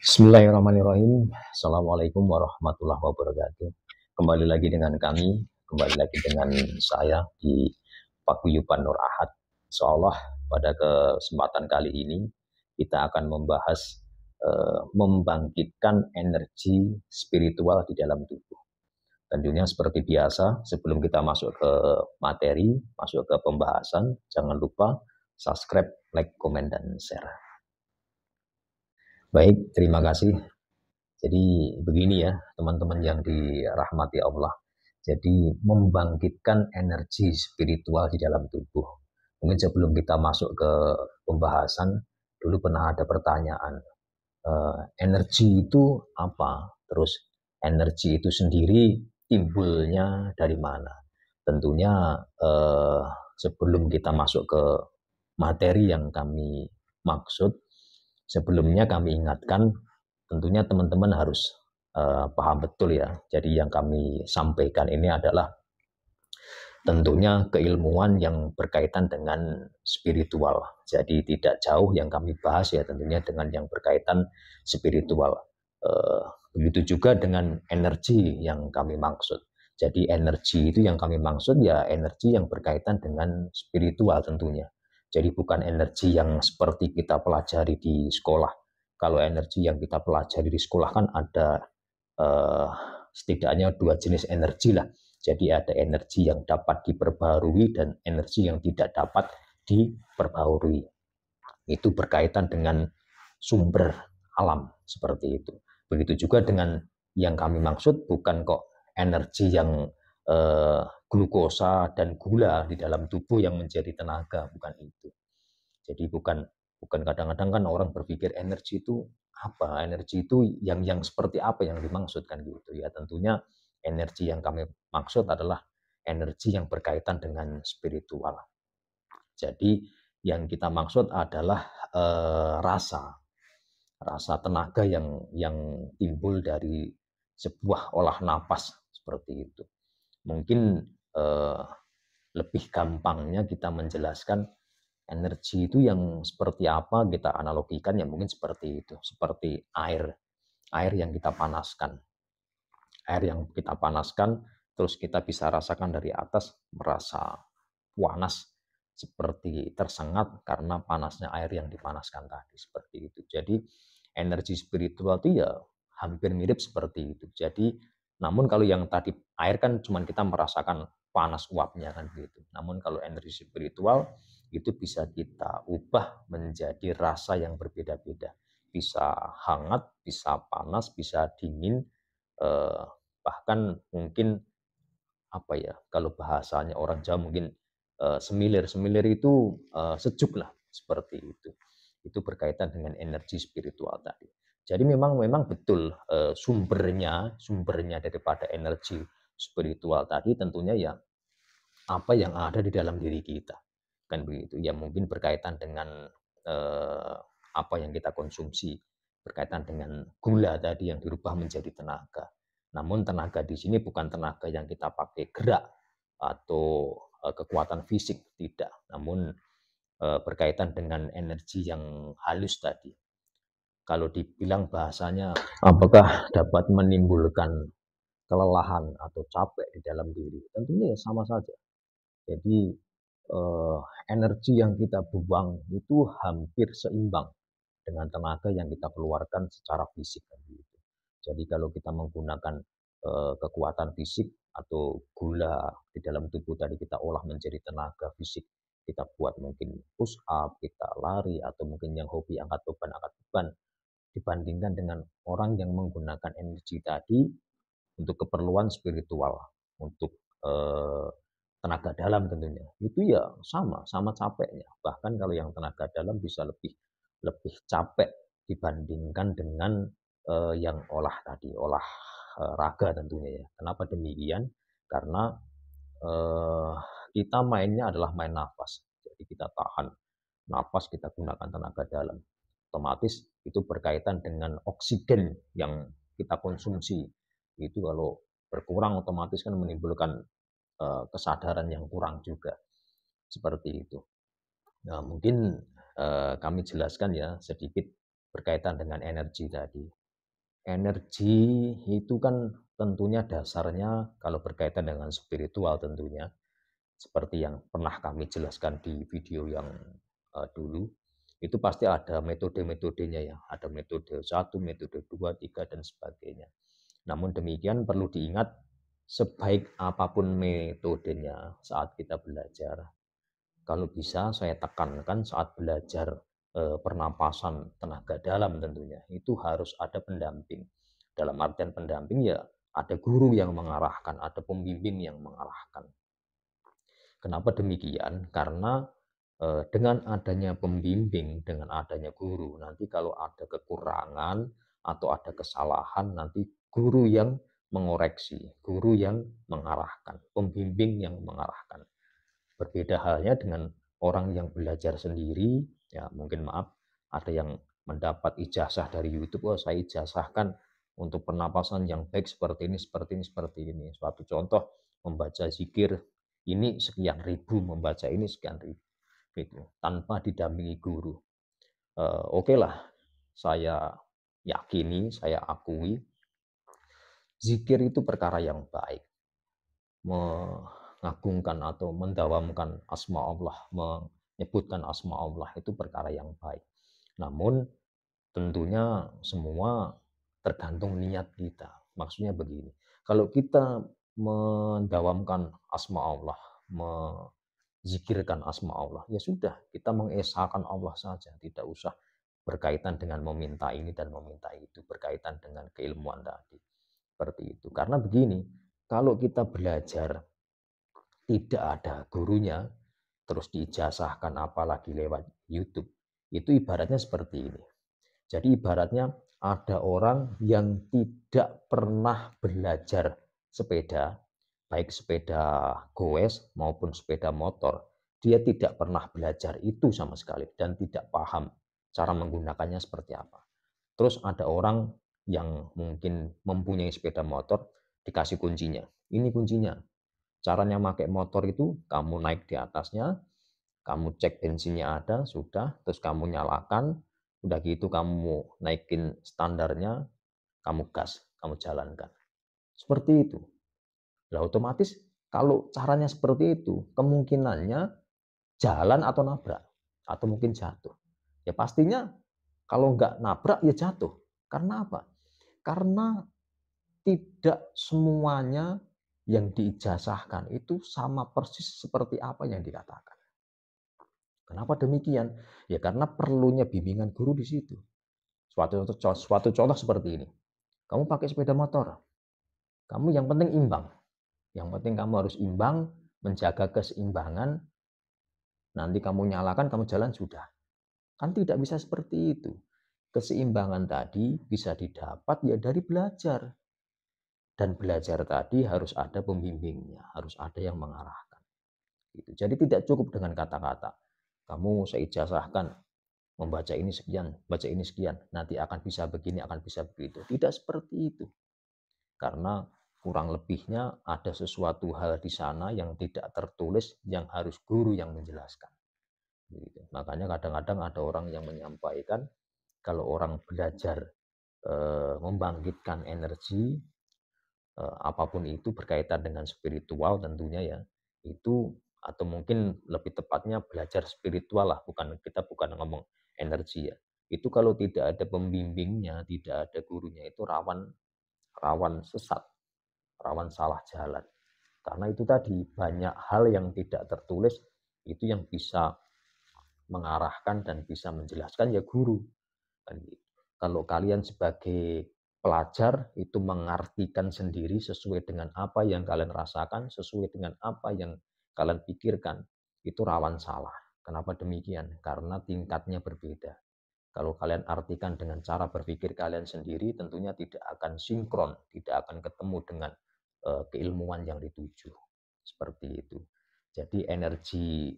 Bismillahirrahmanirrahim. Assalamualaikum warahmatullahi wabarakatuh. Kembali lagi dengan kami, kembali lagi dengan saya di Paguyuban Nur Ahad. Insyaallah pada kesempatan kali ini kita akan membahas membangkitkan energi spiritual di dalam tubuh. Tentunya seperti biasa, sebelum kita masuk ke materi, masuk ke pembahasan, jangan lupa subscribe, like, komen, dan share. Baik, terima kasih. Jadi begini ya teman-teman yang dirahmati Allah. Jadi membangkitkan energi spiritual di dalam tubuh. Mungkin sebelum kita masuk ke pembahasan, dulu pernah ada pertanyaan, energi itu apa? Terus energi itu sendiri timbulnya dari mana? Tentunya sebelum kita masuk ke materi yang kami maksud, sebelumnya kami ingatkan tentunya teman-teman harus paham betul ya. Jadi yang kami sampaikan ini adalah tentunya keilmuan yang berkaitan dengan spiritual. Jadi tidak jauh yang kami bahas ya tentunya dengan yang berkaitan spiritual. Begitu juga dengan energi yang kami maksud. Jadi energi itu yang kami maksud ya energi yang berkaitan dengan spiritual tentunya. Jadi bukan energi yang seperti kita pelajari di sekolah. Kalau energi yang kita pelajari di sekolah kan ada setidaknya dua jenis energi lah. Jadi ada energi yang dapat diperbarui dan energi yang tidak dapat diperbarui. Itu berkaitan dengan sumber alam seperti itu. Begitu juga dengan yang kami maksud bukan kok energi yang glukosa dan gula di dalam tubuh yang menjadi tenaga, bukan itu. Jadi bukan kadang-kadang kan orang berpikir energi itu apa? Energi itu yang seperti apa yang dimaksudkan gitu ya. Tentunya energi yang kami maksud adalah energi yang berkaitan dengan spiritual. Jadi yang kita maksud adalah rasa tenaga yang timbul dari sebuah olah napas seperti itu. Mungkin lebih gampangnya kita menjelaskan energi itu yang seperti apa kita analogikan ya mungkin seperti itu, seperti air yang kita panaskan. Air yang kita panaskan terus kita bisa rasakan dari atas merasa panas seperti tersengat karena panasnya air yang dipanaskan tadi seperti itu. Jadi energi spiritual itu ya hampir mirip seperti itu. Jadi namun kalau yang tadi air kan cuma kita merasakan panas uapnya kan gitu. Namun kalau energi spiritual itu bisa kita ubah menjadi rasa yang berbeda-beda. Bisa hangat, bisa panas, bisa dingin, bahkan mungkin apa ya, kalau bahasanya orang Jawa mungkin semilir. Semilir itu sejuk lah, seperti itu. Itu berkaitan dengan energi spiritual tadi. Jadi memang betul sumbernya daripada energi spiritual tadi tentunya ya apa yang ada di dalam diri kita. Kan begitu. Ya mungkin berkaitan dengan apa yang kita konsumsi, berkaitan dengan gula tadi yang dirubah menjadi tenaga. Namun tenaga di sini bukan tenaga yang kita pakai gerak atau kekuatan fisik, tidak. Namun berkaitan dengan energi yang halus tadi. Kalau dibilang bahasanya apakah dapat menimbulkan kelelahan atau capek di dalam diri, tentunya ya sama saja. Jadi energi yang kita buang itu hampir seimbang dengan tenaga yang kita keluarkan secara fisik. Gitu. Jadi kalau kita menggunakan kekuatan fisik atau gula di dalam tubuh tadi kita olah menjadi tenaga fisik, kita buat mungkin push up, kita lari atau mungkin yang hobi angkat beban, dibandingkan dengan orang yang menggunakan energi tadi untuk keperluan spiritual, untuk tenaga dalam tentunya. Itu ya sama capeknya. Bahkan kalau yang tenaga dalam bisa lebih lebih capek dibandingkan dengan yang olah tadi, olah raga tentunya ya. Kenapa demikian? Karena eh, kita mainnya adalah main nafas. Jadi kita tahan nafas, kita gunakan tenaga dalam. Otomatis itu berkaitan dengan oksigen yang kita konsumsi. Itu kalau berkurang otomatis kan menimbulkan kesadaran yang kurang juga. Seperti itu. Nah, mungkin kami jelaskan ya sedikit berkaitan dengan energi tadi. Energi itu kan tentunya dasarnya kalau berkaitan dengan spiritual tentunya, seperti yang pernah kami jelaskan di video yang dulu, itu pasti ada metode-metodenya ya, ada metode 1, metode 2, 3, dan sebagainya. Namun demikian perlu diingat, sebaik apapun metodenya saat kita belajar, kalau bisa saya tekankan saat belajar pernapasan tenaga dalam tentunya, itu harus ada pendamping. Dalam artian pendamping ya ada guru yang mengarahkan, ada pembimbing yang mengarahkan. Kenapa demikian? Karena dengan adanya pembimbing, dengan adanya guru, nanti kalau ada kekurangan atau ada kesalahan, nanti guru yang mengoreksi, guru yang mengarahkan, pembimbing yang mengarahkan. Berbeda halnya dengan orang yang belajar sendiri, ya mungkin maaf, ada yang mendapat ijazah dari YouTube, oh saya ijazahkan untuk pernapasan yang baik seperti ini, seperti ini, seperti ini. Suatu contoh, membaca zikir ini sekian ribu, membaca ini sekian ribu, gitu, tanpa didampingi guru. Oke lah, saya yakini, saya akui, zikir itu perkara yang baik. Mengagungkan atau mendawamkan asma Allah, menyebutkan asma Allah itu perkara yang baik. Namun tentunya semua tergantung niat kita. Maksudnya begini, kalau kita mendawamkan asma Allah, menzikirkan asma Allah, ya sudah, kita mengesahkan Allah saja, tidak usah berkaitan dengan meminta ini dan meminta itu, berkaitan dengan keilmuan tadi. Seperti itu. Karena begini, kalau kita belajar tidak ada gurunya, terus diijazahkan apalagi lewat YouTube, itu ibaratnya seperti ini. Jadi ibaratnya ada orang yang tidak pernah belajar sepeda, baik sepeda goes maupun sepeda motor, dia tidak pernah belajar itu sama sekali dan tidak paham cara menggunakannya seperti apa. Terus ada orang yang mungkin mempunyai sepeda motor, dikasih kuncinya. Ini kuncinya. Caranya pakai motor itu kamu naik di atasnya, kamu cek bensinnya ada, sudah, terus kamu nyalakan, udah gitu kamu naikin standarnya, kamu gas, kamu jalankan. Seperti itu. Nah, otomatis kalau caranya seperti itu, kemungkinannya jalan atau nabrak, atau mungkin jatuh. Ya pastinya kalau nggak nabrak ya jatuh. Karena apa? Karena tidak semuanya yang diijazahkan itu sama persis seperti apa yang dikatakan. Kenapa demikian? Ya karena perlunya bimbingan guru di situ. Suatu contoh seperti ini. Kamu pakai sepeda motor. Kamu yang penting imbang. Yang penting kamu harus imbang, menjaga keseimbangan. Nanti kamu nyalakan, kamu jalan sudah. Kan tidak bisa seperti itu. Keseimbangan tadi bisa didapat ya dari belajar. Dan belajar tadi harus ada pembimbingnya, harus ada yang mengarahkan. Gitu. Jadi tidak cukup dengan kata-kata. Kamu saya ijazahkan membaca ini sekian, baca ini sekian, nanti akan bisa begini, akan bisa begitu. Tidak seperti itu. Karena kurang lebihnya ada sesuatu hal di sana yang tidak tertulis, yang harus guru yang menjelaskan. Gitu. Makanya kadang-kadang ada orang yang menyampaikan, kalau orang belajar membangkitkan energi, apapun itu berkaitan dengan spiritual tentunya ya, itu atau mungkin lebih tepatnya belajar spiritual lah, bukan ngomong energi ya. Itu kalau tidak ada pembimbingnya, tidak ada gurunya, itu rawan rawan sesat, rawan salah jalan. Karena itu tadi banyak hal yang tidak tertulis, itu yang bisa mengarahkan dan bisa menjelaskan ya guru. Kan gitu. Kalau kalian sebagai pelajar itu mengartikan sendiri sesuai dengan apa yang kalian rasakan, sesuai dengan apa yang kalian pikirkan, itu rawan salah. Kenapa demikian? Karena tingkatnya berbeda. Kalau kalian artikan dengan cara berpikir kalian sendiri, tentunya tidak akan sinkron, tidak akan ketemu dengan keilmuan yang dituju. Seperti itu. Jadi energi,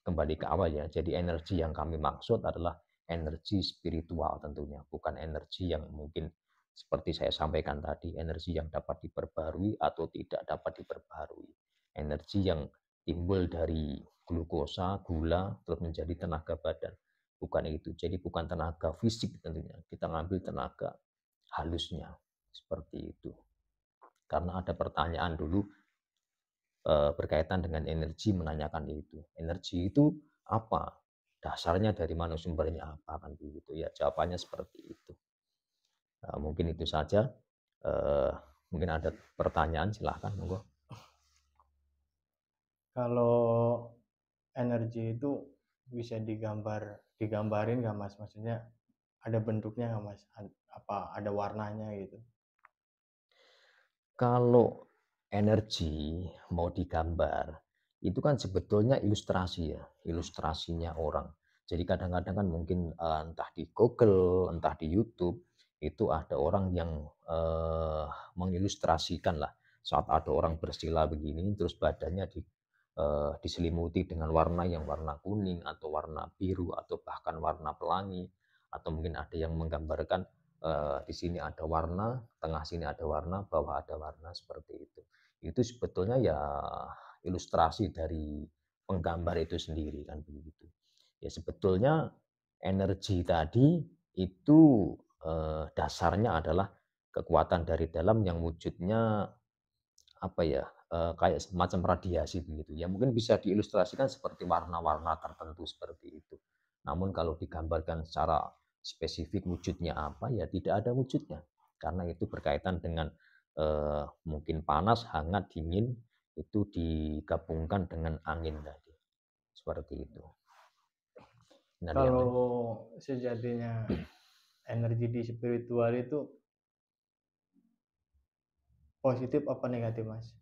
kembali ke awal ya, jadi energi yang kami maksud adalah energi spiritual tentunya, bukan energi yang mungkin seperti saya sampaikan tadi, energi yang dapat diperbarui atau tidak dapat diperbarui. Energi yang timbul dari glukosa, gula, terus menjadi tenaga badan. bukan itu. Jadi bukan tenaga fisik tentunya, kita ngambil tenaga halusnya, seperti itu. Karena ada pertanyaan dulu berkaitan dengan energi menanyakan itu. Energi itu apa? Dasarnya dari mana, sumbernya apa, kan begitu ya. Jawabannya seperti itu. Mungkin itu saja. Eh, Mungkin ada pertanyaan, silahkan monggo. Kalau energi itu bisa digambarin nggak Mas? Maksudnya ada bentuknya nggak Mas? Apa ada warnanya gitu? Kalau energi mau digambar, itu kan sebetulnya ilustrasi ya, ilustrasinya orang. Jadi kadang-kadang kan mungkin entah di Google, entah di YouTube, itu ada orang yang mengilustrasikan lah. Saat ada orang bersila begini, terus badannya diselimuti dengan warna yang warna kuning atau warna biru atau bahkan warna pelangi, atau mungkin ada yang menggambarkan di sini ada warna, tengah sini ada warna, bawah ada warna, seperti itu. Itu sebetulnya ya ilustrasi dari penggambar itu sendiri, kan begitu. Ya sebetulnya energi tadi itu dasarnya adalah kekuatan dari dalam yang wujudnya apa ya, kayak semacam radiasi begitu ya. Mungkin bisa diilustrasikan seperti warna-warna tertentu seperti itu. Namun kalau digambarkan secara spesifik wujudnya apa, ya tidak ada wujudnya. Karena itu berkaitan dengan mungkin panas, hangat, dingin, itu digabungkan dengan angin tadi. Seperti itu. Nah, yang Kalau sejatinya energi di spiritual itu positif apa negatif Mas?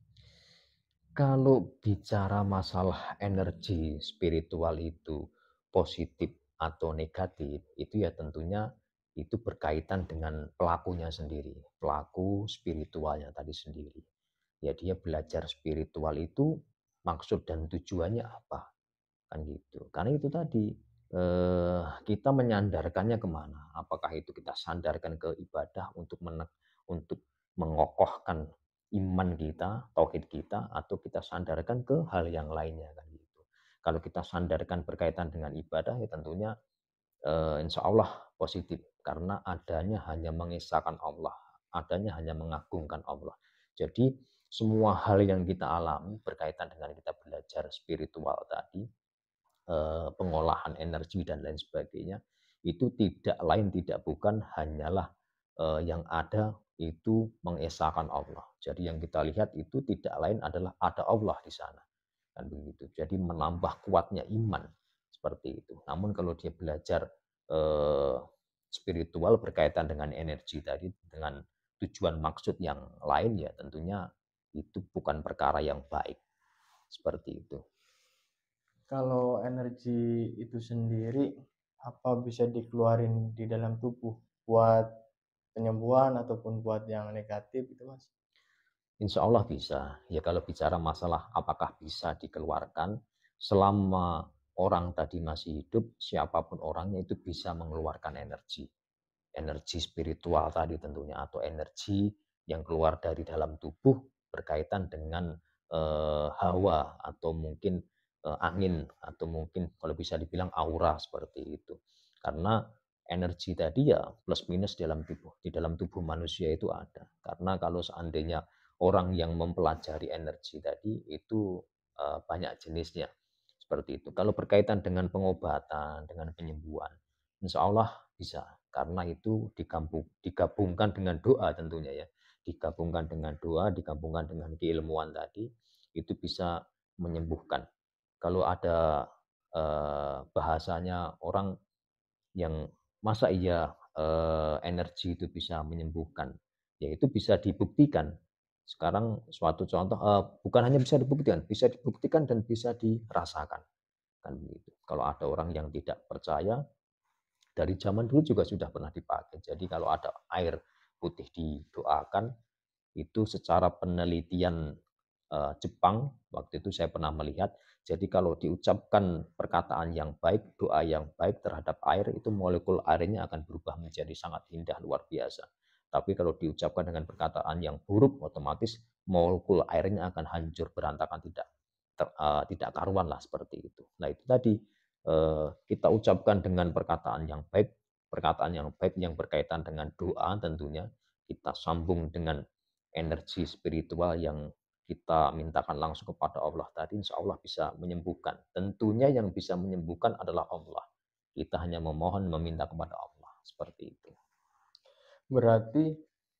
Kalau bicara masalah energi spiritual itu positif atau negatif, itu ya tentunya itu berkaitan dengan pelakunya sendiri, pelaku spiritualnya tadi sendiri. Ya dia belajar spiritual itu maksud dan tujuannya apa, kan gitu. Karena itu tadi kita menyandarkannya kemana? Apakah itu kita sandarkan ke ibadah untuk mengokohkan iman kita, tauhid kita, atau kita sandarkan ke hal yang lainnya, kan gitu. Kalau kita sandarkan berkaitan dengan ibadah, ya tentunya insya Allah positif karena adanya hanya mengisahkan Allah, adanya hanya mengagungkan Allah. Jadi semua hal yang kita alami berkaitan dengan kita belajar spiritual tadi, pengolahan energi dan lain sebagainya, itu tidak lain tidak bukan hanyalah yang ada itu mengesahkan Allah. Jadi yang kita lihat itu tidak lain adalah ada Allah di sana, kan begitu. Jadi menambah kuatnya iman seperti itu. Namun kalau dia belajar eh, spiritual berkaitan dengan energi tadi dengan tujuan maksud yang lain, ya tentunya itu bukan perkara yang baik seperti itu. Kalau energi itu sendiri apa bisa dikeluarin di dalam tubuh buat penyembuhan ataupun buat yang negatif itu Mas? Insya Allah bisa. Ya kalau bicara masalah apakah bisa dikeluarkan, selama orang tadi masih hidup, siapapun orangnya itu bisa mengeluarkan energi. Energi spiritual tadi tentunya, atau energi yang keluar dari dalam tubuh berkaitan dengan hawa, atau mungkin angin, atau mungkin kalau bisa dibilang aura, seperti itu. Karena energi tadi ya plus minus di dalam tubuh manusia itu ada. Karena kalau seandainya orang yang mempelajari energi tadi itu banyak jenisnya seperti itu. Kalau berkaitan dengan pengobatan, dengan penyembuhan, insya Allah bisa, karena itu digabungkan dengan doa tentunya ya, digabungkan dengan doa, digabungkan dengan keilmuan tadi, itu bisa menyembuhkan. Kalau ada bahasanya orang yang masa iya energi itu bisa menyembuhkan, ya itu bisa dibuktikan. Sekarang suatu contoh, bukan hanya bisa dibuktikan dan bisa dirasakan, kan begitu. Kalau ada orang yang tidak percaya, dari zaman dulu juga sudah pernah dipakai. Jadi kalau ada air putih didoakan, itu secara penelitian Jepang, waktu itu saya pernah melihat, jadi kalau diucapkan perkataan yang baik, doa yang baik terhadap air, itu molekul airnya akan berubah menjadi sangat indah, luar biasa. Tapi kalau diucapkan dengan perkataan yang buruk, otomatis molekul airnya akan hancur berantakan, tidak karuan lah, seperti itu. Nah itu tadi kita ucapkan dengan perkataan yang baik, yang berkaitan dengan doa tentunya, kita sambung dengan energi spiritual yang kita mintakan langsung kepada Allah tadi, insya Allah bisa menyembuhkan. Tentunya yang bisa menyembuhkan adalah Allah. Kita hanya memohon, meminta kepada Allah. Seperti itu. Berarti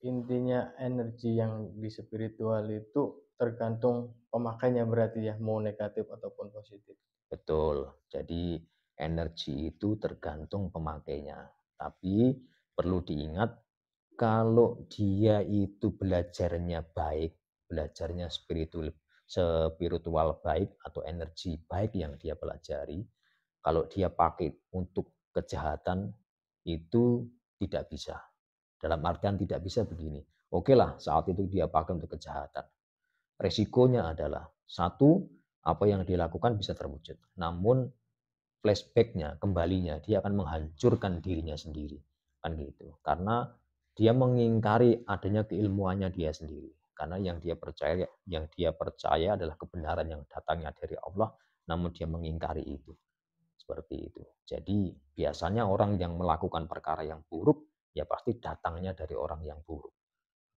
intinya energi yang di spiritual itu tergantung pemakainya berarti ya, mau negatif ataupun positif. Betul. Jadi energi itu tergantung pemakainya. Tapi perlu diingat kalau dia itu belajarnya baik, belajarnya spiritual baik atau energi baik yang dia pelajari, kalau dia pakai untuk kejahatan itu tidak bisa. Dalam artian tidak bisa begini. Oke lah, saat itu dia pakai untuk kejahatan. Resikonya adalah satu, apa yang dilakukan bisa terwujud. Namun flashback-nya, kembalinya, dia akan menghancurkan dirinya sendiri. Kan gitu. Karena dia mengingkari adanya keilmuannya dia sendiri. Karena yang dia percaya adalah kebenaran yang datangnya dari Allah, namun dia mengingkari itu. Seperti itu. Jadi biasanya orang yang melakukan perkara yang buruk, ya pasti datangnya dari orang yang buruk.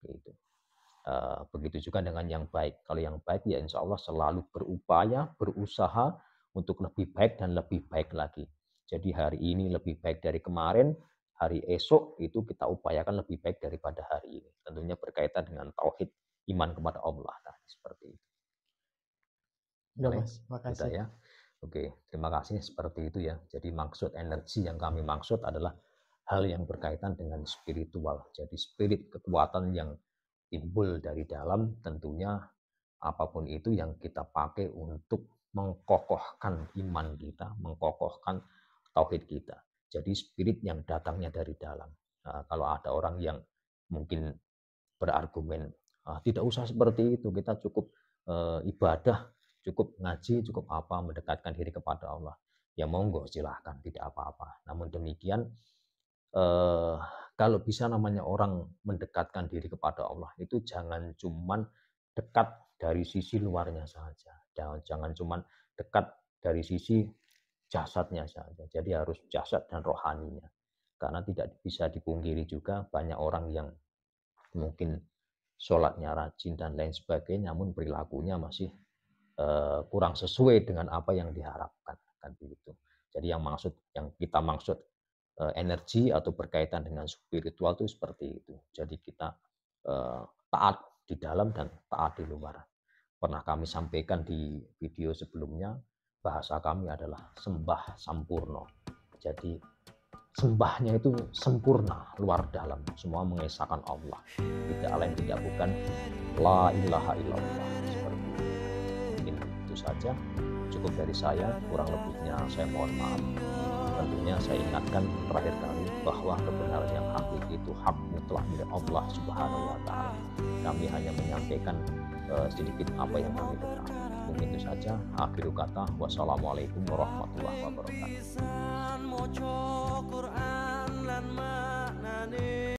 Gitu. Begitu juga dengan yang baik. Kalau yang baik ya insya Allah selalu berupaya, berusaha untuk lebih baik dan lebih baik lagi. Jadi hari ini lebih baik dari kemarin, hari esok itu kita upayakan lebih baik daripada hari ini. Tentunya berkaitan dengan tauhid iman kepada Allah. Nah, seperti itu. Udah Boleh? Mas, Sudah makasih. ya. Oke, terima kasih seperti itu ya. Jadi maksud energi yang kami maksud adalah hal yang berkaitan dengan spiritual. Jadi spirit kekuatan yang timbul dari dalam tentunya apapun itu yang kita pakai untuk mengkokohkan iman kita, mengkokohkan tauhid kita. Jadi spirit yang datangnya dari dalam. Nah, kalau ada orang yang mungkin berargumen, tidak usah seperti itu, kita cukup ibadah, cukup ngaji, cukup apa, mendekatkan diri kepada Allah. Ya monggo silahkan, tidak apa-apa. Namun demikian, eh, kalau bisa namanya orang mendekatkan diri kepada Allah, itu jangan cuman dekat dari sisi luarnya saja. Jangan cuman dekat dari sisi jasadnya saja. Jadi harus jasad dan rohaninya. Karena tidak bisa dipungkiri juga banyak orang yang mungkin sholatnya rajin dan lain sebagainya, namun perilakunya masih kurang sesuai dengan apa yang diharapkan, kan begitu. Jadi yang kita maksud energi atau berkaitan dengan spiritual itu seperti itu. Jadi kita taat di dalam dan taat di luar. Pernah kami sampaikan di video sebelumnya, bahasa kami adalah sembah sampurno. Jadi sembahnya itu sempurna, luar dalam, semua mengesahkan Allah. Tidak lain tidak bukan la ilaha illallah. Seperti itu. Mungkin itu saja, cukup dari saya, kurang lebihnya saya mohon maaf. Tentunya saya ingatkan terakhir kali bahwa kebenaran yang hakiki itu hak mutlak milik Allah Subhanahu wa taala. Kami hanya menyampaikan sedikit apa yang kami ketahui. Mungkin itu saja. Akhir kata, wassalamualaikum warahmatullahi wabarakatuh.